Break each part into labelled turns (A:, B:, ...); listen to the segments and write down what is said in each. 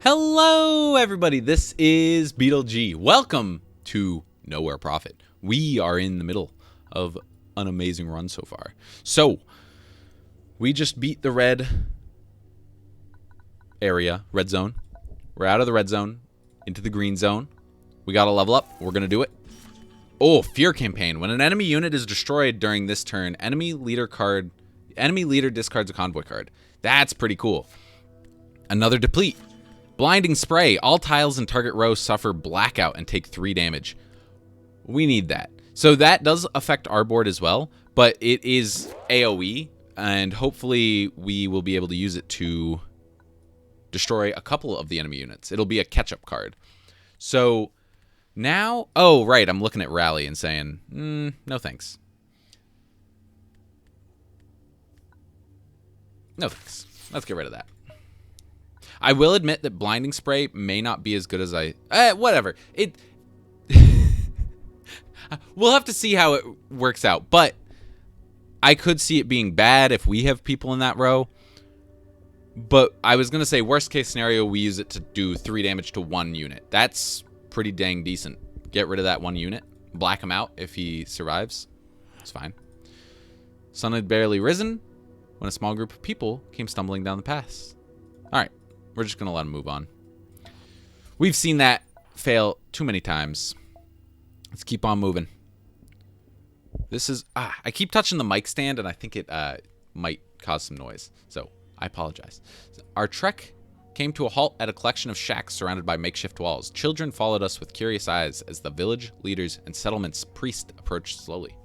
A: Hello, everybody. This is BeetleG. Welcome to Nowhere Profit. We are in the middle of an amazing run so far. So, we just beat the red area, red zone. We're out of the red zone, into the green zone. We got to level up. We're going to do it. Oh, Fear Campaign. When an enemy unit is destroyed during this turn, enemy leader discards a convoy card. That's pretty cool. Another Deplete. Blinding Spray. All tiles in target row suffer blackout and take 3 damage. We need that. So that does affect our board as well, but it is AoE, and hopefully we will be able to use it to destroy a couple of the enemy units. It'll be a catch-up card. So now... Oh, right. I'm looking at Rally and saying, no thanks. No thanks. Let's get rid of that. I will admit that Blinding Spray may not be as good as whatever. We'll have to see how it works out. But I could see it being bad if we have people in that row. But I was going to say, worst case scenario, we use it to do 3 damage to 1 unit. That's pretty dang decent. Get rid of that 1 unit. Black him out if he survives. It's fine. Sun had barely risen when a small group of people came stumbling down the path. Alright. We're just going to let him move on. We've seen that fail too many times. Let's keep on moving. This is... I keep touching the mic stand, and I think it might cause some noise. So, I apologize. Our trek came to a halt at a collection of shacks surrounded by makeshift walls. Children followed us with curious eyes as the village leaders and settlement's priest approached slowly.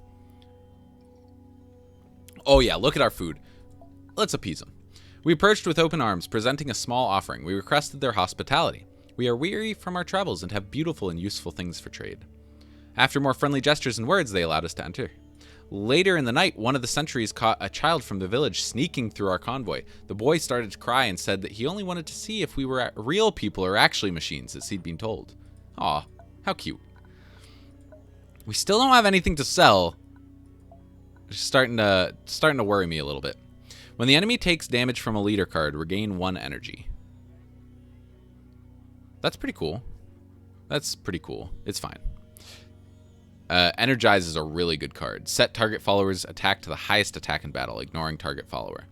A: Oh, yeah, look at our food. Let's appease them. We approached with open arms, presenting a small offering. We requested their hospitality. We are weary from our travels and have beautiful and useful things for trade. After more friendly gestures and words, they allowed us to enter. Later in the night, one of the sentries caught a child from the village sneaking through our convoy. The boy started to cry and said that he only wanted to see if we were real people or actually machines, as he'd been told. Aw, how cute. We still don't have anything to sell. It's starting to worry me a little bit. When the enemy takes damage from a leader card, regain 1 energy. That's pretty cool. That's pretty cool. It's fine. Energize is a really good card. Set target follower's attack to the highest attack in battle, ignoring target follower.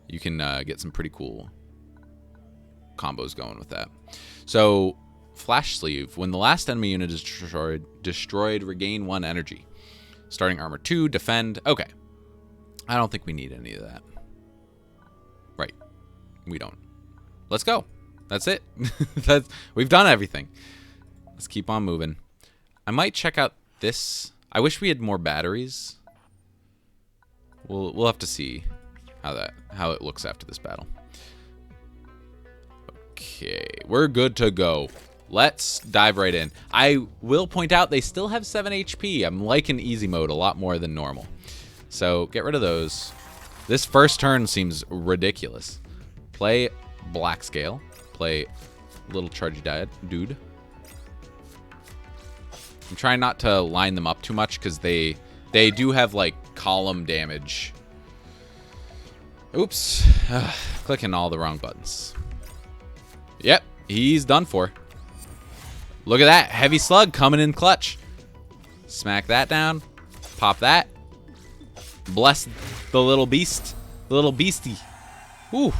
A: You can get some pretty cool combos going with that. So, Flash Sleeve. When the last enemy unit is destroyed, regain 1 energy. Starting armor 2, defend. Okay. I don't think we need any of that. Right. We don't. Let's go. That's it. We've done everything. Let's keep on moving. I might check out this. I wish we had more batteries. We'll have to see how it looks after this battle. Okay, we're good to go. Let's dive right in. I will point out they still have 7 HP. I'm liking easy mode a lot more than normal. So get rid of those. This first turn seems ridiculous. Play Black Scale. Play Little Chargy Dude. I'm trying not to line them up too much because they do have like column damage. Oops. Clicking all the wrong buttons. Yep, he's done for. Look at that. Heavy Slug coming in clutch. Smack that down. Pop that. Bless the little beast. The little beastie. Whew.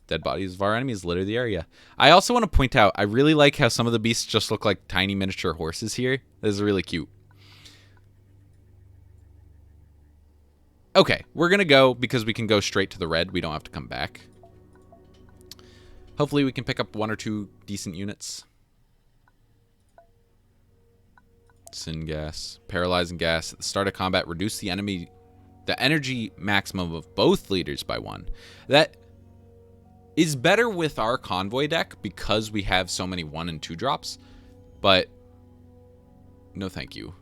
A: Dead bodies of our enemies litter the area. I also want to point out, I really like how some of the beasts just look like tiny miniature horses here. This is really cute. Okay, we're going to go because we can go straight to the red. We don't have to come back. Hopefully we can pick up 1 or 2 decent units. Sin Gas. Paralyzing Gas. At the start of combat, reduce the energy maximum of both leaders by 1. That is better with our convoy deck because we have so many 1 and 2 drops. But no thank you.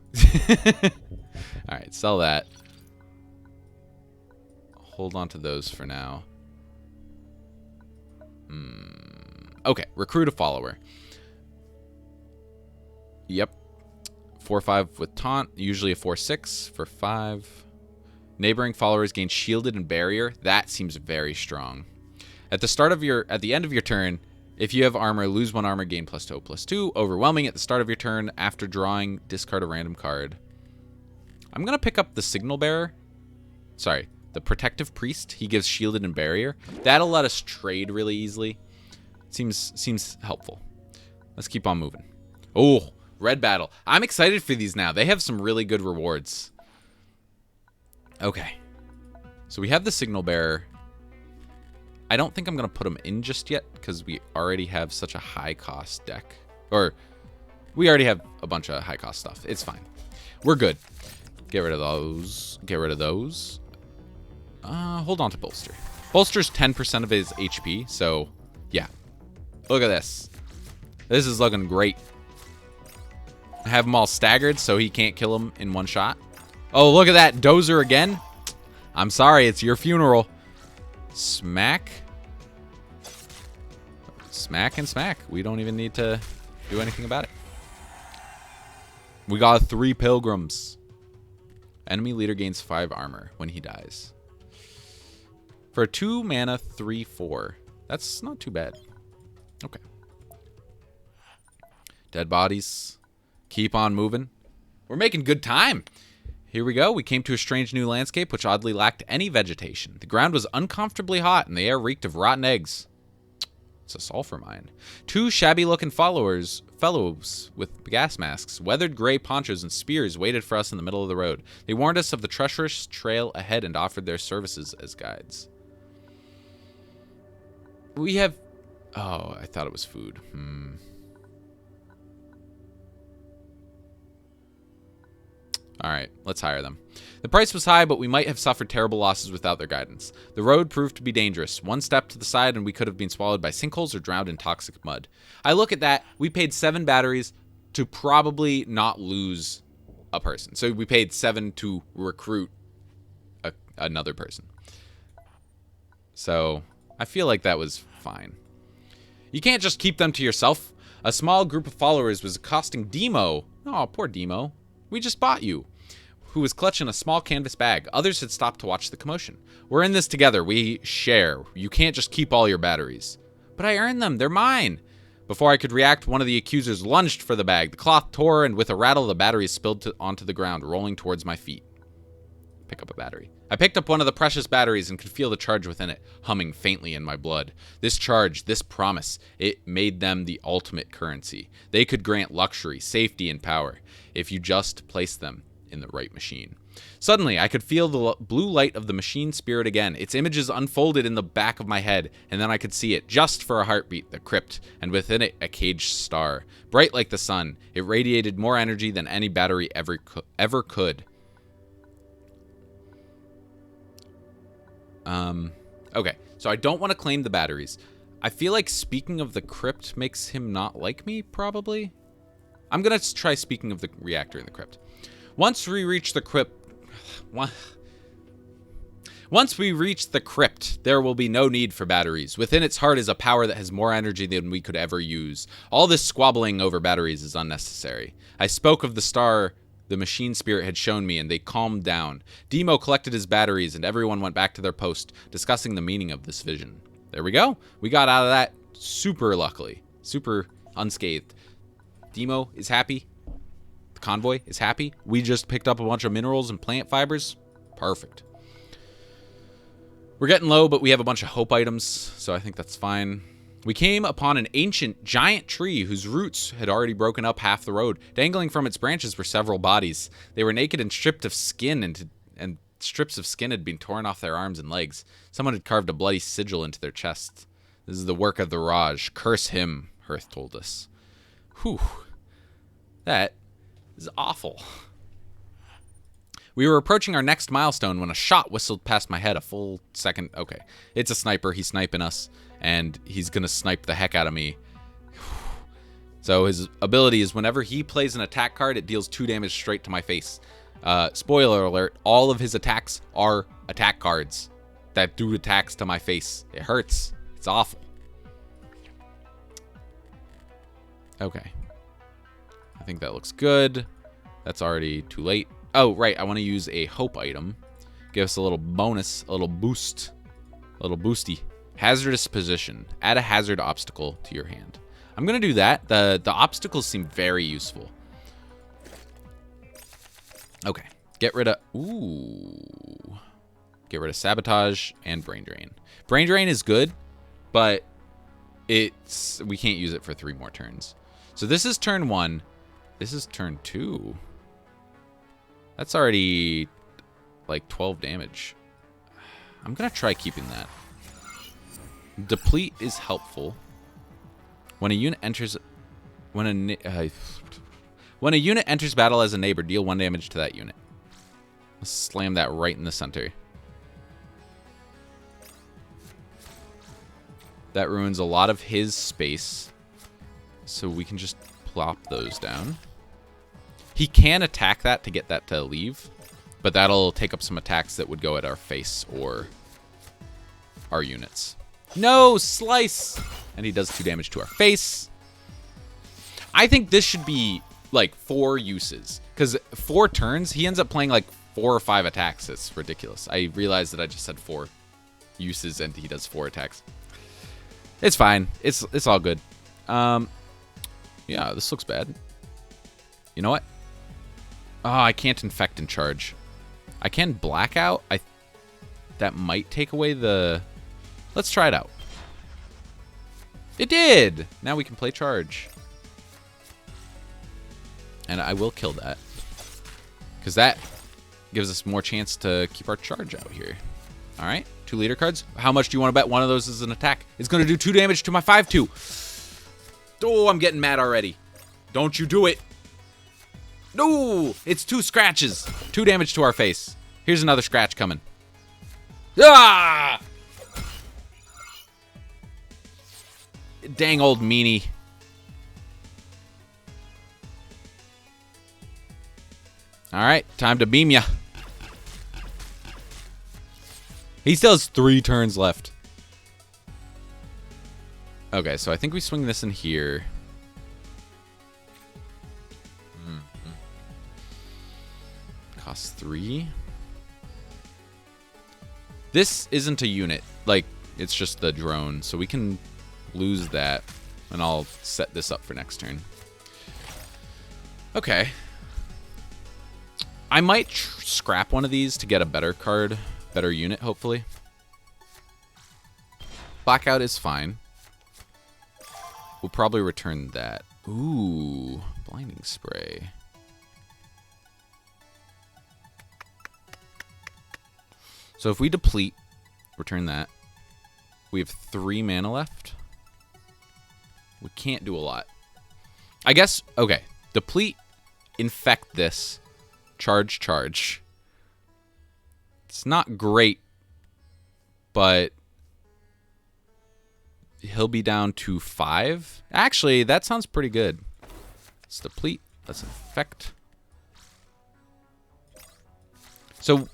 A: Alright, sell that. Hold on to those for now. Okay, recruit a follower. Yep. 4/5 with taunt, usually a 4/6 for 5. Neighboring followers gain shielded and barrier. That seems very strong. At the end of your turn, if you have armor, lose 1 armor, gain +2/+2. Overwhelming at the start of your turn. After drawing, discard a random card. I'm going to pick up the Signal Bearer. Sorry, the Protective Priest. He gives Shielded and Barrier. That'll let us trade really easily. Seems helpful. Let's keep on moving. Oh, Red Battle. I'm excited for these now. They have some really good rewards. Okay. So we have the Signal Bearer. I don't think I'm going to put him in just yet because we already have such a high-cost deck. Or we already have a bunch of high-cost stuff. It's fine. We're good. Get rid of those. Get rid of those. Hold on to Bolster. Bolster's 10% of his HP, so yeah. Look at this. This is looking great. I have him all staggered so he can't kill him in one shot. Oh, look at that. Dozer again. I'm sorry. It's your funeral. Smack. Smack and smack. We don't even need to do anything about it. We got 3 Pilgrims. Enemy leader gains 5 armor when he dies. For 2 mana, 3/4. That's not too bad. Okay. Dead bodies. Keep on moving. We're making good time. Here we go. We came to a strange new landscape which oddly lacked any vegetation. The ground was uncomfortably hot and the air reeked of rotten eggs. It's a sulfur mine. 2 shabby-looking fellows with gas masks, weathered gray ponchos, and spears waited for us in the middle of the road. They warned us of the treacherous trail ahead and offered their services as guides. We have... Oh, I thought it was food. Alright, let's hire them. The price was high, but we might have suffered terrible losses without their guidance. The road proved to be dangerous. One step to the side and we could have been swallowed by sinkholes or drowned in toxic mud. I look at that. We paid 7 batteries to probably not lose a person. So we paid 7 to recruit another person. So I feel like that was fine. You can't just keep them to yourself. A small group of followers was accosting Demo. Oh, poor Demo. We just bought you. Who was clutching a small canvas bag. Others had stopped to watch the commotion. We're in this together. We share. You can't just keep all your batteries. But I earned them. They're mine. Before I could react, one of the accusers lunged for the bag. The cloth tore, and with a rattle, the batteries spilled onto the ground, rolling towards my feet. Pick up a battery. I picked up one of the precious batteries and could feel the charge within it, humming faintly in my blood. This charge, this promise, it made them the ultimate currency. They could grant luxury, safety, and power, if you just placed them in the right machine. Suddenly, I could feel the blue light of the machine spirit again. Its images unfolded in the back of my head, and then I could see it, just for a heartbeat, the crypt, and within it, a caged star. Bright like the sun, it radiated more energy than any battery ever could. Okay, so I don't want to claim the batteries. I feel like speaking of the crypt makes him not like me, probably. I'm going to try speaking of the reactor in the crypt. Once we reach the crypt, there will be no need for batteries. Within its heart is a power that has more energy than we could ever use. All this squabbling over batteries is unnecessary. I spoke of the star the machine spirit had shown me, and they calmed down. Demo collected his batteries, and everyone went back to their post, discussing the meaning of this vision. There we go. We got out of that super luckily. Super unscathed. Demo is happy. The convoy is happy. We just picked up a bunch of minerals and plant fibers. Perfect. We're getting low, but we have a bunch of hope items, so I think that's fine. We came upon an ancient, giant tree whose roots had already broken up half the road. Dangling from its branches were several bodies. They were naked and stripped of skin, and strips of skin had been torn off their arms and legs. Someone had carved a bloody sigil into their chests. This is the work of the Raj. Curse him, Hearth told us. Whew. That is awful. We were approaching our next milestone when a shot whistled past my head a full second. Okay, it's a sniper. He's sniping us. And he's going to snipe the heck out of me. So his ability is whenever he plays an attack card, it deals 2 damage straight to my face. Spoiler alert, all of his attacks are attack cards that do attacks to my face. It hurts. It's awful. Okay. I think that looks good. That's already too late. Oh, right. I want to use a hope item. Give us a little bonus, a little boost. A little boosty. Hazardous position. Add a hazard obstacle to your hand. I'm going to do that. The obstacles seem very useful. Okay. Get rid of... Ooh. Get rid of sabotage and brain drain. Brain drain is good, but we can't use it for 3 more turns. So this is turn 1. This is turn 2. That's already like 12 damage. I'm going to try keeping that. Deplete is helpful. When a unit enters when a unit enters battle as a neighbor, deal 1 damage to that unit. Let's slam that right in the center. That ruins a lot of his space. So we can just plop those down. He can attack that to get that to leave, but that'll take up some attacks that would go at our face or our units. No, slice! And he does 2 damage to our face. I think this should be like 4 uses, because 4 turns, he ends up playing like 4 or 5 attacks. It's ridiculous. I realized that I just said 4 uses and he does 4 attacks. It's fine. It's all good. Yeah, this looks bad. You know what? Oh, I can't infect and charge. I can blackout. That might take away the... Let's try it out. It did! Now we can play charge. And I will kill that, because that gives us more chance to keep our charge out here. All right, 2 leader cards. How much do you want to bet one of those is an attack? It's going to do 2 damage to my 5/2. Oh, I'm getting mad already. Don't you do it. No, it's 2 scratches. 2 damage to our face. Here's another scratch coming. Ah! Dang old meanie. All right, time to beam ya. He still has 3 turns left. Okay, so I think we swing this in here. Costs 3. This isn't a unit. Like, it's just the drone. So we can lose that. And I'll set this up for next turn. Okay. I might scrap one of these to get a better card. Better unit, hopefully. Blackout is fine. We'll probably return that. Ooh, blinding spray. So if we deplete, return that. We have 3 mana left. We can't do a lot. I guess, okay. Deplete, infect this. Charge, charge. It's not great, but he'll be down to 5. Actually, that sounds pretty good. Let's deplete. Let's infect. So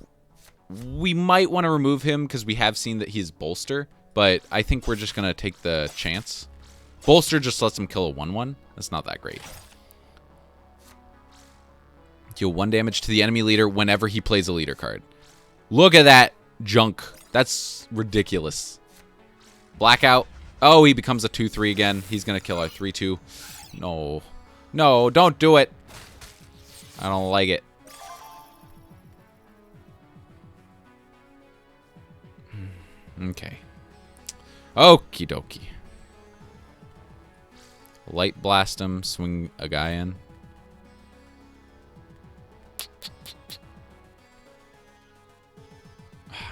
A: we might want to remove him because we have seen that he's bolster, but I think we're just going to take the chance. Bolster just lets him kill a 1/1. That's not that great. Deal 1 damage to the enemy leader whenever he plays a leader card. Look at that junk. That's ridiculous. Blackout. Oh, he becomes a 2/3 again. He's going to kill our 3/2. No. No, don't do it. I don't like it. Okay. Okie dokie. Light blast him. Swing a guy in.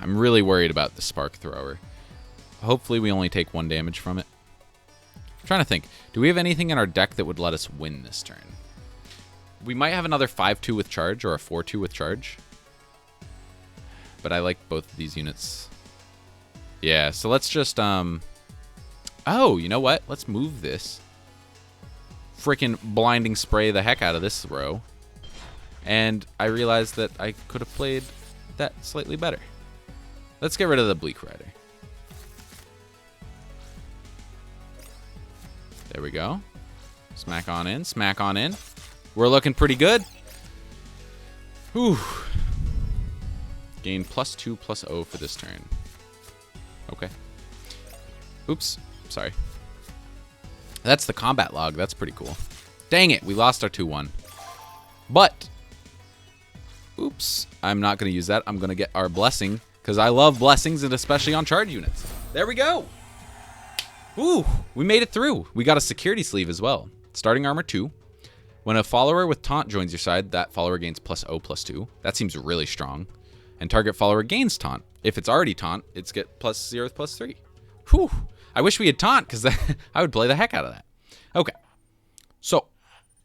A: I'm really worried about the spark thrower. Hopefully we only take 1 damage from it. I'm trying to think. Do we have anything in our deck that would let us win this turn? We might have another 5/2 with charge or a 4/2 with charge. But I like both of these units. Yeah, so let's just... Oh, you know what? Let's move this. Freaking blinding spray the heck out of this row. And I realized that I could have played that slightly better. Let's get rid of the Bleak Rider. There we go. Smack on in. Smack on in. We're looking pretty good. Whew. Gain +2/+0 for this turn. Okay. Oops. Sorry. That's the combat log. That's pretty cool. Dang it. We lost our 2-1. But, oops. I'm not going to use that. I'm going to get our blessing because I love blessings, and especially on charge units. There we go. Ooh, we made it through. We got a security sleeve as well. Starting armor 2. When a follower with taunt joins your side, that follower gains +0/+2. That seems really strong. And target follower gains taunt. If it's already taunt, it's get +0/+3. Whew. I wish we had taunt because I would play the heck out of that. Okay. So,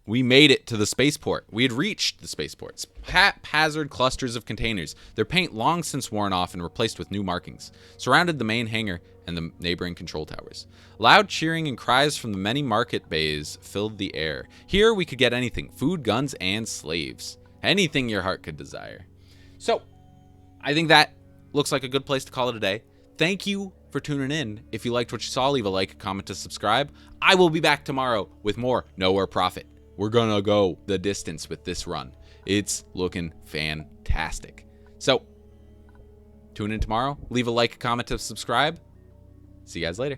A: we made it to the spaceport. We had reached the spaceports. Haphazard clusters of containers. Their paint long since worn off and replaced with new markings. Surrounded the main hangar and the neighboring control towers. Loud cheering and cries from the many market bays filled the air. Here we could get anything. Food, guns, and slaves. Anything your heart could desire. So, I think that looks like a good place to call it a day. Thank you for tuning in. If you liked what you saw, leave a like, comment, to subscribe. I will be back tomorrow with more Nowhere Profit. We're gonna go the distance with this run. It's looking fantastic. So, tune in tomorrow. Leave a like, comment, to subscribe. See you guys later.